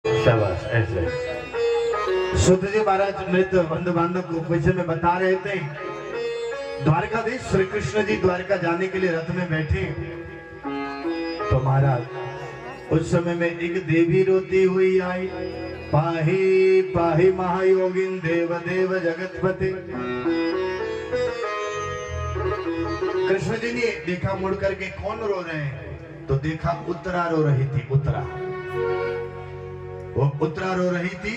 शाबाश ऐसे। सुत जी महाराज नृत्य बंधु बांधव को विषय में बता रहे थे। द्वारकाधीश श्री कृष्ण जी द्वारका जाने के लिए रथ में बैठे तो महाराज उस समय में एक देवी रोती हुई आई। पाही पाही महायोगिन देव देव जगतपति। कृष्ण जी ने देखा मुड़ करके कौन रो रहे हैं तो देखा उत्तरा रो रही थी। उत्तरा, वो उत्तरा रो रही थी।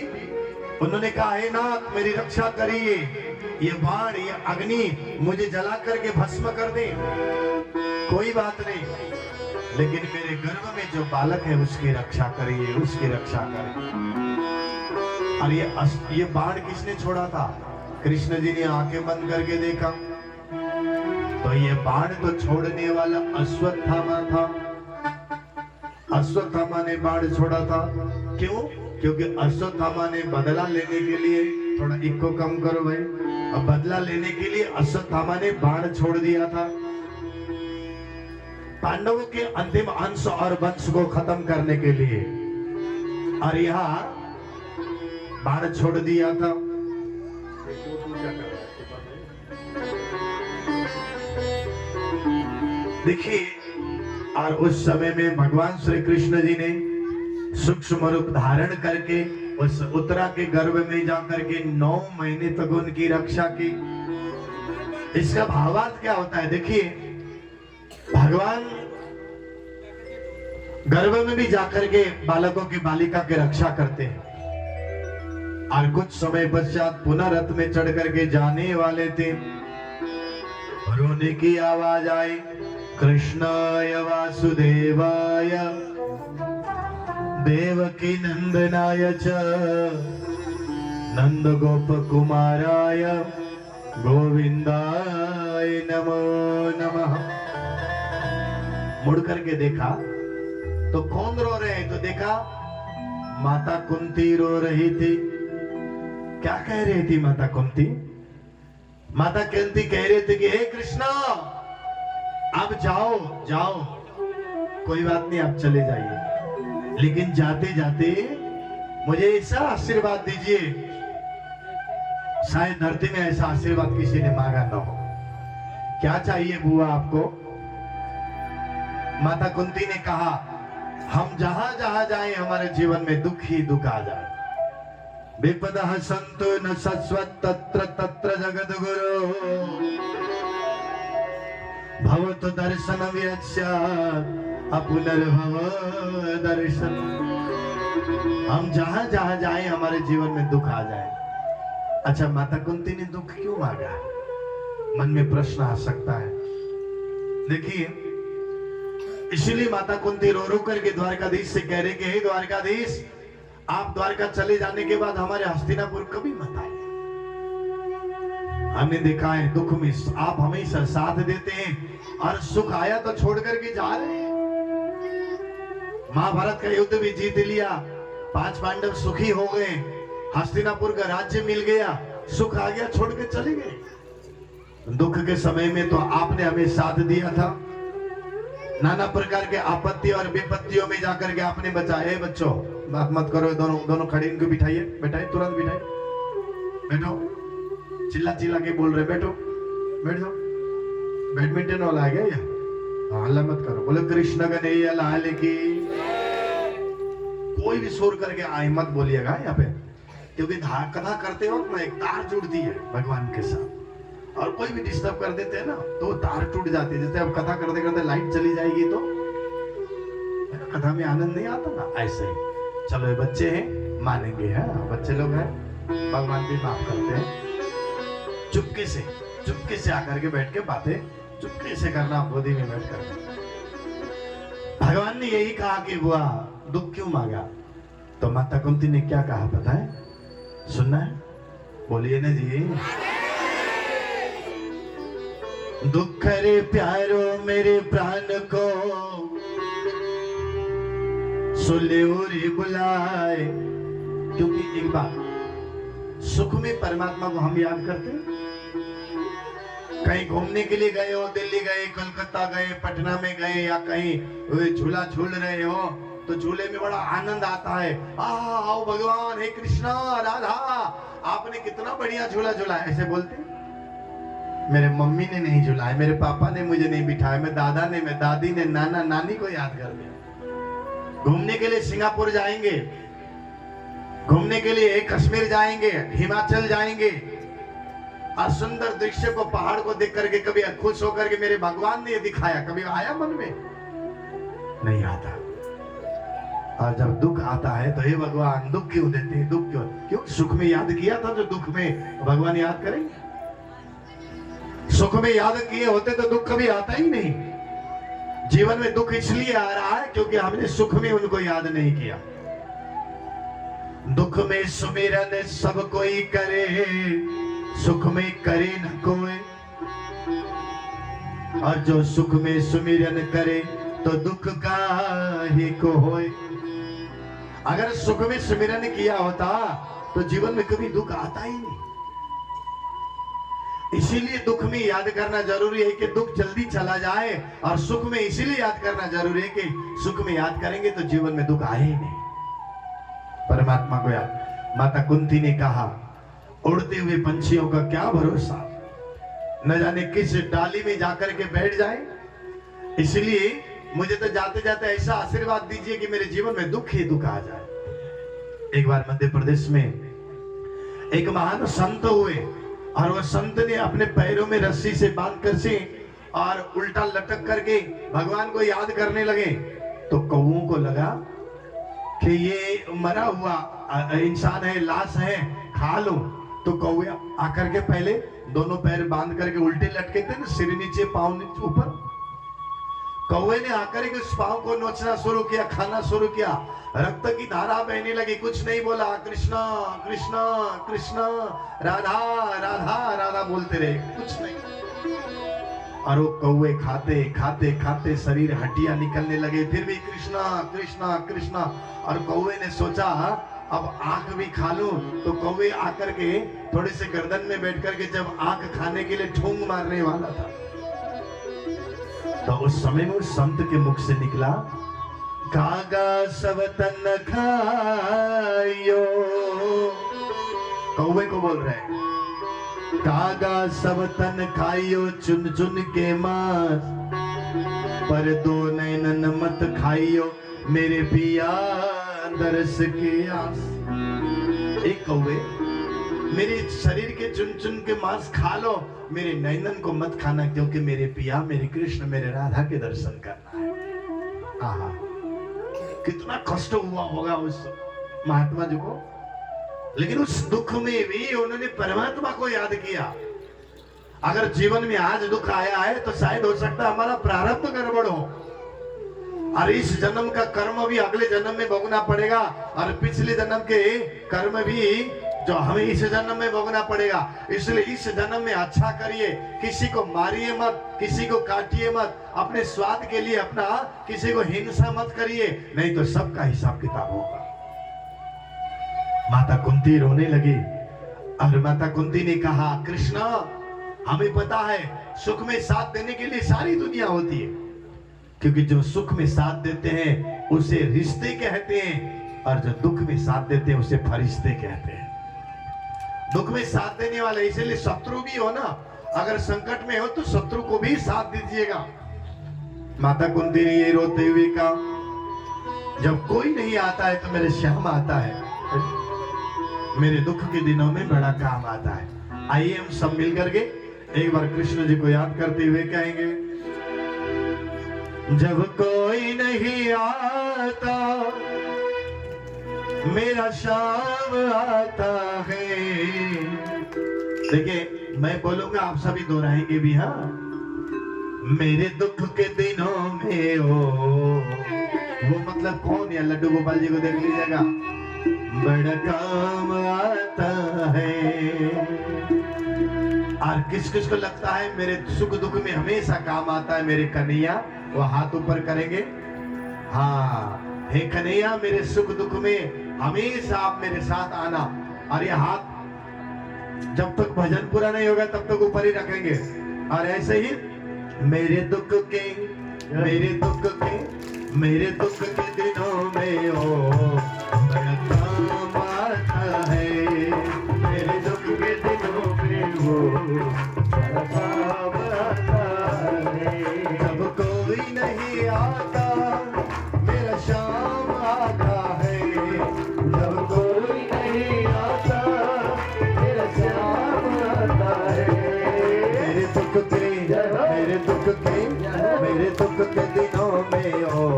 उन्होंने कहा हे नाथ मेरी रक्षा करिए, ये बाण ये अग्नि मुझे जला करके भस्म कर दे, कोई बात नहीं, लेकिन मेरे गर्भ में जो बालक है उसकी रक्षा करिए, उसकी रक्षा करिए। और ये बाण किसने छोड़ा था? कृष्ण जी ने आंखें बंद करके देखा तो ये बाण तो छोड़ने वाला अश्वत्थामा था। अश्वत्थामा ने बाण छोड़ा था। क्यों? क्योंकि अश्वत्थामा ने बदला लेने के लिए, थोड़ा इको कम करो भाई, अब बदला लेने के लिए अश्वत्थामा ने बाण छोड़ दिया था पांडवों के अंतिम अंश और वंश को खत्म करने के लिए, और यहाँ बाण छोड़ दिया था। देखिए, और उस समय में भगवान श्री कृष्ण जी ने सूक्ष्म रूप धारण करके उस उत्तरा के गर्भ में जाकर के 9 महीने तक उनकी रक्षा की। इसका भावार्थ क्या होता है? देखिए, भगवान गर्भ में भी जाकर के बालकों की बालिका की रक्षा करते हैं, और कुछ समय पश्चात पुनः रथ में चढ़ करके जाने वाले थे। रोने की आवाज आई, कृष्णाय वासुदेवाय देवकी नंदनाय च नंद गोप कुमाराय गोविंदाय नमो नमः। मुड़ करके देखा तो कौन रो रहे हैं? तो देखा माता कुंती रो रही थी। क्या कह रही थी माता कुंती? माता कुंती कह रही थी कि हे कृष्णा अब जाओ जाओ, कोई बात नहीं, आप चले जाइए, लेकिन जाते जाते मुझे ऐसा आशीर्वाद दीजिए, शायद धरती में ऐसा आशीर्वाद किसी ने मांगा न हो। क्या चाहिए बुआ आपको? माता कुंती ने कहा हम जहां जहां जाए हमारे जीवन में दुख ही दुख आ जाए। विपदः सन्तु न शश्वत् तत्र तत्र जगद्गुरो भवतु दर्शन विरक्ष्यात् अपुनर्भव दर्शन। हम जहां जहां जाए हमारे जीवन में दुख आ जाए। अच्छा, माता कुंती ने दुख क्यों मांगा? मन में प्रश्न आ सकता है। देखिए, इसीलिए माता कुंती रो रो करके द्वारकाधीश से कह रहे कि हे द्वारकाधीश, आप द्वारका चले जाने के बाद हमारे हस्तिनापुर कभी मत आइए। हमने देखा है दुख में आप हमेशा साथ देते हैं, और सुख आया तो छोड़ करके जा रहे हैं। महाभारत का युद्ध भी जीत लिया, 5 पांडव सुखी हो गए, हस्तिनापुर का राज्य मिल गया, सुख आ गया, छोड़ के चले गए। दुख के समय में तो आपने हमें साथ दिया था, नाना प्रकार के आपत्ति और विपत्तियों में जाकर के आपने बचाए। बच्चों बात मत करो, दोनों दोनों खड़े, इनको बिठाइए, बैठाइए, तुरंत बिठाइए, बैठो, चिल्ला चिल्ला के बोल रहे, बैठो बैठ जाओ, बैडमिंटन वाला है क्या ये? हल्ला मत करो, बोले कृष्ण कन्हैया लाल की। कोई भी शोर करके आए मत बोलिएगा यहाँ पे, क्योंकि कथा करते वक्त ना एक तार जुड़ती है भगवान के साथ, और कोई भी डिस्टर्ब कर देते हैं ना तो तार टूट जाती है। जैसे अब कथा करते करते लाइट चली जाएगी तो कथा में आनंद नहीं आता ना, ऐसे ही। चलो ये बच्चे हैं, मानेंगे, है बच्चे लोग हैं, भगवान भी माफ करते हैं। चुपके से आकर के बैठ के बातें चुपके से करना, गोदी में बैठ कर। भगवान ने यही कहा कि बुआ दुख क्यों मांगा? तो माता कुंती ने क्या कहा पता है? सुनना है? बोलिए ना जी। दुख रे प्यारो मेरे प्राण को सुले रे बुलाए। क्योंकि एक बात, सुख में परमात्मा को हम याद करते हैं। कहीं घूमने के लिए गए हो, दिल्ली गए, कलकत्ता गए, पटना में गए, या कहीं झूला झूल रहे हो, तो झूले में बड़ा आनंद आता है। आओ भगवान, हे कृष्णा राधा, आपने कितना बढ़िया झूला झूला। ऐसे बोलते मेरे मम्मी ने नहीं झुलाया, मेरे पापा ने मुझे नहीं बिठाया, मैं दादा ने, मैं दादी ने, नाना नानी को याद कर दिया। घूमने के लिए सिंगापुर जाएंगे, घूमने के लिए कश्मीर जाएंगे, हिमाचल जाएंगे, और सुंदर दृश्य को, पहाड़ को देख करके कभी खुश होकर के मेरे भगवान ने ये दिखाया, कभी आया मन में? नहीं आता। और जब दुख आता है तो हे भगवान दुख क्यों देते हैं, दुख क्यों? क्यों सुख में याद किया था जो दुख में भगवान याद करेंगे? सुख में याद किए होते तो दुख कभी आता ही नहीं। जीवन में दुख इसलिए आ रहा है क्योंकि हमने सुख में उनको याद नहीं किया। दुख में सुमिरन सब कोई करे, सुख में करे न कोई, और जो सुख में सुमिरन करे तो दुख काहे को होए। अगर सुख में सुमिरन किया होता तो जीवन में कभी दुख आता ही नहीं। इसीलिए दुख में याद करना जरूरी है कि दुख जल्दी चला जाए, और सुख में इसीलिए याद करना जरूरी है कि सुख में याद करेंगे तो जीवन में दुख आए ही नहीं। परमात्मा को याद। माता कुंती ने कहा, उड़ते हुए पंछियों का क्या भरोसा, न जाने किस डाली में जाकर के बैठ जाए। इसलिए मुझे तो जाते जाते ऐसा आशीर्वाद दीजिए कि मेरे जीवन में दुख ही दुख आ जाए। एक बार मध्य प्रदेश में एक महान संत हुए, और वह संत ने अपने पैरों में रस्सी से बांध कर से और उल्टा लटक करके भगवान को याद करने लगे। तो कौओं को लगा कि ये मरा हुआ इंसान है, लाश है, खा लो। तो कौवे आकर के पहले दोनों पैर बांध करके उल्टे लटके थे ना, सिर नीचे पांव ऊपर। कौवे ने आकर के उस पांव को नोचना शुरू किया, खाना शुरू किया। रक्त की धारा बहने लगी, कुछ नहीं बोला, कृष्णा कृष्णा कृष्णा, राधा राधा राधा बोलते रहे, कुछ नहीं। और वो कौवे खाते खाते खाते शरीर हड्डियां निकलने लगे, फिर भी कृष्णा कृष्णा कृष्णा। और कौवे ने सोचा अब आंख भी खा लूं। तो कौवे आकर के थोड़े से गर्दन में बैठ करके जब आंख खाने के लिए ठूंग मारने वाला था, तो उस समय में उस संत के मुख से निकला, कागा सब तन खायो। कौवे को बोल रहे, कागा सब तन खाइयो चुन चुन के मांस, पर दो नैनन मत खाइयो मेरे पिया दरस के आस। एक कौवे, मेरे शरीर के चुन चुन के मांस खा लो, मेरे नैनन को मत खाना, क्योंकि मेरे पिया, मेरे कृष्ण, मेरे राधा के दर्शन करना है। आहा, कितना कष्ट हुआ होगा उस महात्मा जी को। लेकिन उस दुख में भी उन्होंने परमात्मा को याद किया। अगर जीवन में आज दुख आया है तो शायद हो सकता है हमारा प्रारब्ध गड़बड़ हो, और इस जन्म का कर्म भी अगले जन्म में भोगना पड़ेगा, और पिछले जन्म के कर्म भी जो हमें इस जन्म में भोगना पड़ेगा। इसलिए इस जन्म में अच्छा करिए, किसी को मारिए मत, किसी को काटिए मत, अपने स्वाद के लिए अपना किसी को हिंसा मत करिए, नहीं तो सबका हिसाब किताब होगा। माता कुंती रोने लगी, और माता कुंती ने कहा, कृष्णा हमें पता है सुख में साथ देने के लिए सारी दुनिया होती है, क्योंकि जो सुख में साथ देते हैं उसे रिश्ते कहते हैं, और जो दुख में साथ देते हैं उसे फरिश्ते कहते हैं। दुख में साथ देने वाले, इसीलिए शत्रु भी हो ना, अगर संकट में हो तो शत्रु को भी साथ दीजिएगा। माता कुंती ने ये रोते हुए कहा, जब कोई नहीं आता है तो मेरे श्याम आता है, मेरे दुख के दिनों में बड़ा काम आता है। आइए हम सब मिल करके एक बार कृष्ण जी को याद करते हुए कहेंगे, जब कोई नहीं आता मेरा श्याम आता है। देखिए मैं बोलूंगा, आप सभी दोहराएंगे भी। हाँ, मेरे दुख के दिनों में वो मतलब कौन है? लड्डू गोपाल जी को देख लीजिएगा, बड़ा काम आता है। और किस किस को लगता है मेरे सुख दुख में हमेशा काम आता है मेरे कन्हैया? वो हाथ ऊपर करेंगे। हाँ, हे कन्हैया, मेरे सुख दुख में हमेशा आप मेरे साथ आना। और ये हाथ जब तक भजन पूरा नहीं होगा तब तक ऊपर ही रखेंगे। और ऐसे ही मेरे दुख के मेरे दुख के दिनों में ओ बड़ा काम आता है। मेरे दुख के दिनों में वो बड़ा काम आता है। जब कोई नहीं आता मेरा शाम आता है। जब कोई नहीं आता मेरा शाम आता है। मेरे दुख के दिनों में ओ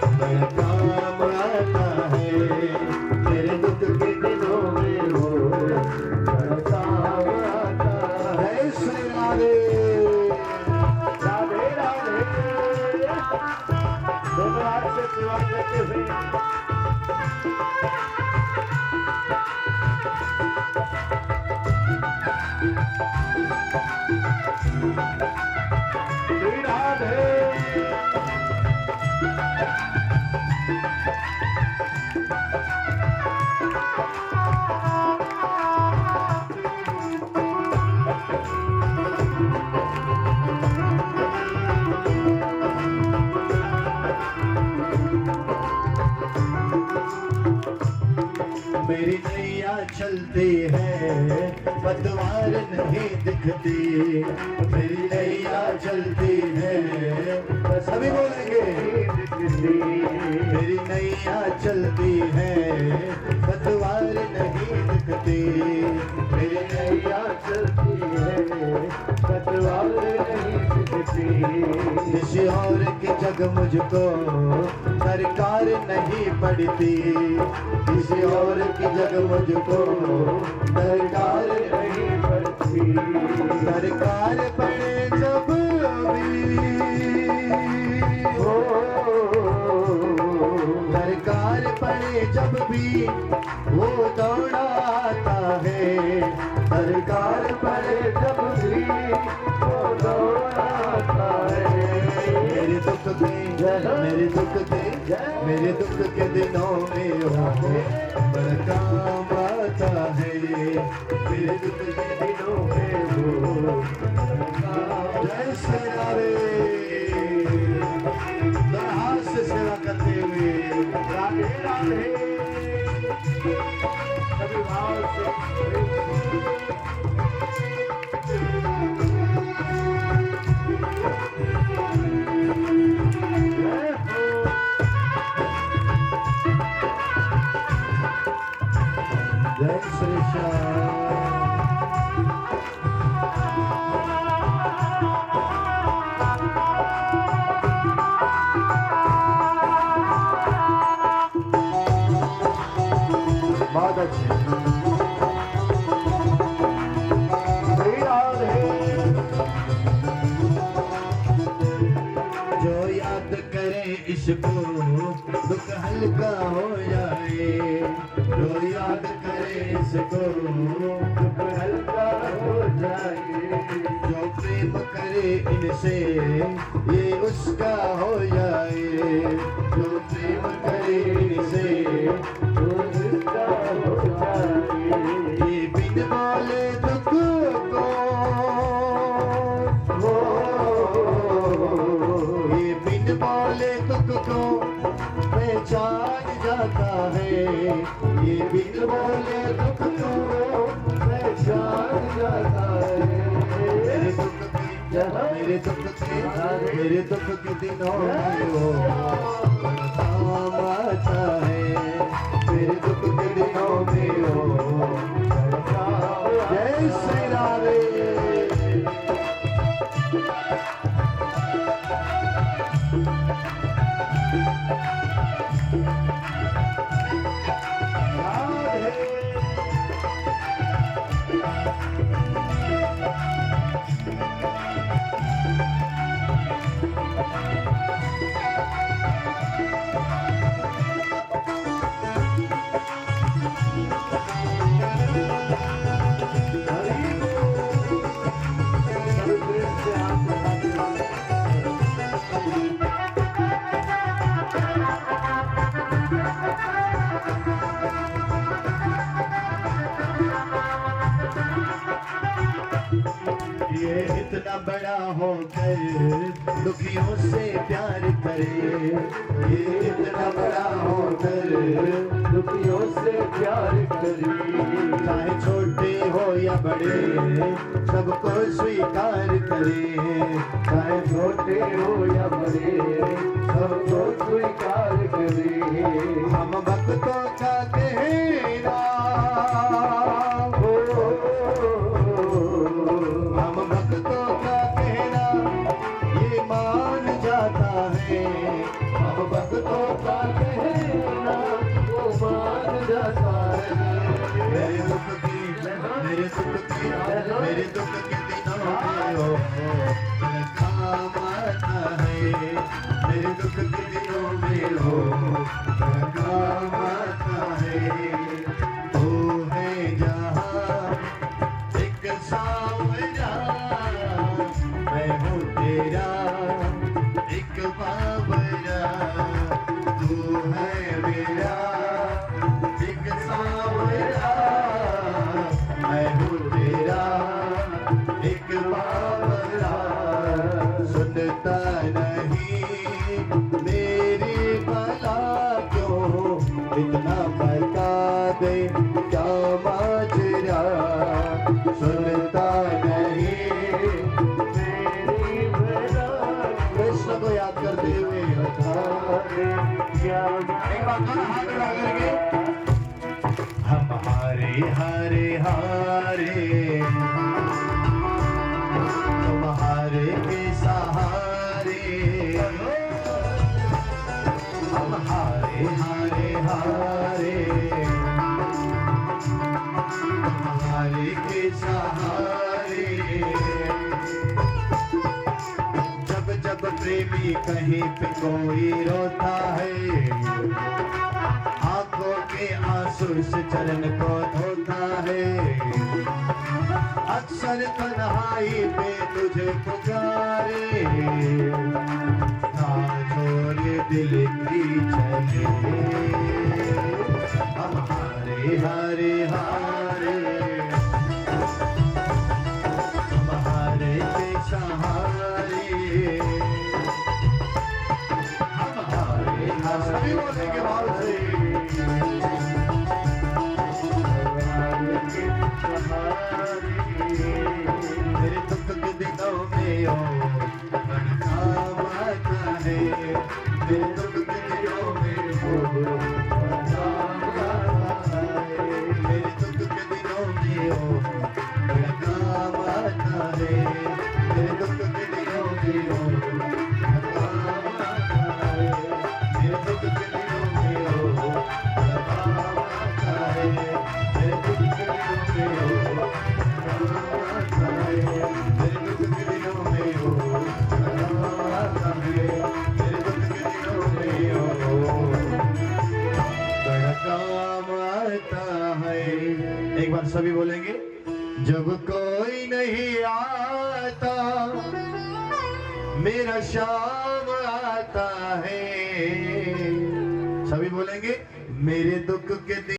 बड़ा काम आता है। मेरे दुख के दिनों में ओ बड़ा काम आता है। श्री राधे राधे राधे। दोनों हाथ से सेवा करते हुए श्री राधे। मेरी नैया चलती है पतवार नहीं दिखती। मेरी नैया चलती है सभी बोलेंगे मेरी नैया चलती है पतवार नहीं दिखती। मेरी नैया चलती है पतवार नहीं दिखती। किसी और की जग मुझको सरकार नहीं पड़ती। किसी और की जग मुझको सरकार नहीं पड़ती। सरकार पड़े जब भी हो, सरकार पड़े जब भी वो दौड़ा आता है। सरकार पड़े जब भी वो दौड़ा आता है। मेरे दुख के दिनों में हो बड़ा काम आता है। मेरे दुख के दिनों में हो जय श्री राधे। हाथ से सेवा करते हुए राधे राधे सभी भाव से। जय श्री श्याम। बहुत अच्छे। जो याद करे इसको दुख हल्का हो जाए। जो याद करे इसको दुख हल्का हो जाए। जो प्रेम करे इनसे ये उसका हो जाए। जो प्रेम करे इनसे वो उसका हो जाए। ये बिन बोले दुख को ये बिन बोले दुख को पहचान जाता है। ये बिन बोले दुख को पहचान जाता है। मेरे दुख के दिनों में वो बड़ा काम आता है। मेरे दुख के दिनों में वो बड़ा काम। जय श्री राधे। ये इतना बड़ा होकर दुखियों से प्यार करे, ये इतना बड़ा होकर दुखियों से प्यार करे, चाहे छोटे हो या बड़े सबको स्वीकार करे, चाहे छोटे हो या बड़े सबको स्वीकार करे। हम भक्तों का कहना हो, हम भक्तों का कहना ये मान जाता है, हम भक्तों का कहना वो मान जाता है। मेरे दुख की मेरे दुख के दिनों में हो काम आता है, मेरे दुख के दिनों में हो काम आता है। तू है जहाँ एक सावरा, मैं हूँ तेरा एक बाबरा, तू है मेरा एक सावरा, मैं हूँ तेरा एक बाबरा। सुनता नहीं मेरी भला क्यों, इतना बता दे क्या माजरा, सुनता नहीं मेरी भला कृष्ण को याद करते हुए क्या एक बार दोनों हाथ उठा करके हम हारे हारे हारे, तुम हारे के सहारे, हम हारे हारे हारे, तुम हारे के सहारे। जब जब प्रेमी कहीं पे कोई रोता है, आंखों के आंसू से चरण को धोता है, अक्सर तन्हाई पे तुझे पुकारे, ना छोड़ दिल की चले, हम हारे हारे हारे, हम हारे के सहारे, हम हारे सभी बोलने के बाद से मेरे दुख के दिनों में हो बड़ा काम आता है, मेरे दुख के दिनों में हो बड़ा काम आता है, मेरे दुख के दिनों में हो बड़ा काम आता है, मेरे दुख के दिनों में हो बड़ा काम आता है, मेरे दुख के दिनों में हो बड़ा काम आता है, मेरे दुख के दिनों में हो एक बार सभी बोलेंगे, जब कोई नहीं आता मेरा शाम आता है, सभी बोलेंगे मेरे दुख के दिन